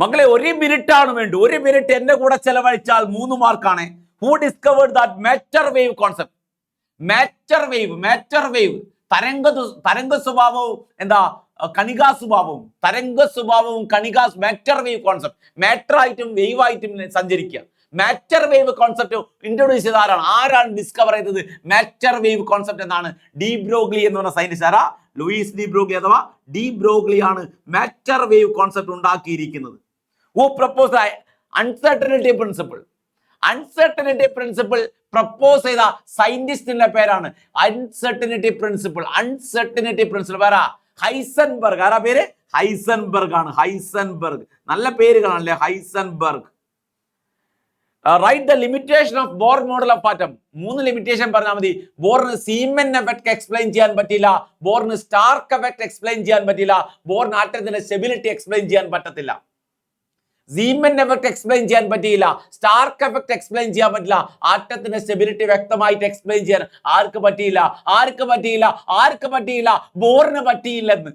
മക്കളെ 1 മിനിറ്റ് ആണ് വേണ്ടു. 1 മിനിറ്റ് എന്റെ കൂടെ ചെലവഴിച്ചാൽ 3 മാർക്കാണ്. Who discovered that matter wave concept? Matter wave തരംഗ സ്വഭാവവും എന്താ കണികാ സ്വഭാവവും, മാറ്റർ വേവ് കോൺസെപ്റ്റ്. മാറ്റർ ആയിട്ടും വേവ് ആയിട്ടും സഞ്ചരിക്കുക. മാറ്റർ വേവ് കോൺസെപ്റ്റ് ഇൻട്രൊഡ്യൂസ് ചെയ്ത ആരാണ് ഡിസ്കവർ ചെയ്തത് മാറ്റർ വേവ് കോൺസെപ്റ്റ് എന്നാണ്? ഡി ബ്രോഗ്ലി എന്ന് പറഞ്ഞ സയന്റിസ്റ്റ്. ആരാ? ലൂയിസ് ഡി ബ്രോഗ്ലി അഥവാ ഡി ബ്രോഗ്ലി ആണ് മാറ്റർ വേവ് കോൺസെപ്റ്റ് ഉണ്ടാക്കിയിരിക്കുന്നത്. Who propose uncertainty principle propose ചെയ്ത സയന്റിസ്റ്റിന്റെ പേരാണ് അൺസർട്ടനിറ്റി പ്രിൻസിപ്പിൾ. പേരാ ഹൈസൻബർഗ്. ആരാ പേര്? ഹൈസൻബർഗ് ആണ്. നല്ല പേരുകളാണല്ലേ, Heisenberg. Right the limitation of Bohr model of atom. 3 limitation പറഞ്ഞാൽ മതി. ബോറിന് സീമൻ എഫക്ട് എക്സ്പ്ലെയിൻ ചെയ്യാൻ പറ്റില്ല, ബോറിന് സ്റ്റാർക്ക് എഫക്ട് എക്സ്പ്ലെയിൻ ചെയ്യാൻ പറ്റില്ല, ബോറിന് ആറ്റത്തിന്റെ സ്റ്റെബിലിറ്റി എക്സ്പ്ലെയിൻ ചെയ്യാൻ പറ്റത്തില്ല. സീമൻ എഫക്ട് എക്സ്പ്ലെയിൻ ചെയ്യാൻ പറ്റിയില്ല, സ്റ്റാർക്ക് എഫക്ട് എക്സ്പ്ലെയിൻ ചെയ്യാൻ പറ്റില്ല, ആറ്റത്തിന്റെ സ്റ്റെബിലിറ്റി വ്യക്തമായിട്ട് എക്സ്പ്ലെയിൻ ചെയ്യാൻ ആർക്ക് പറ്റിയില്ല? ബോറിന് പറ്റിയില്ലെന്ന്.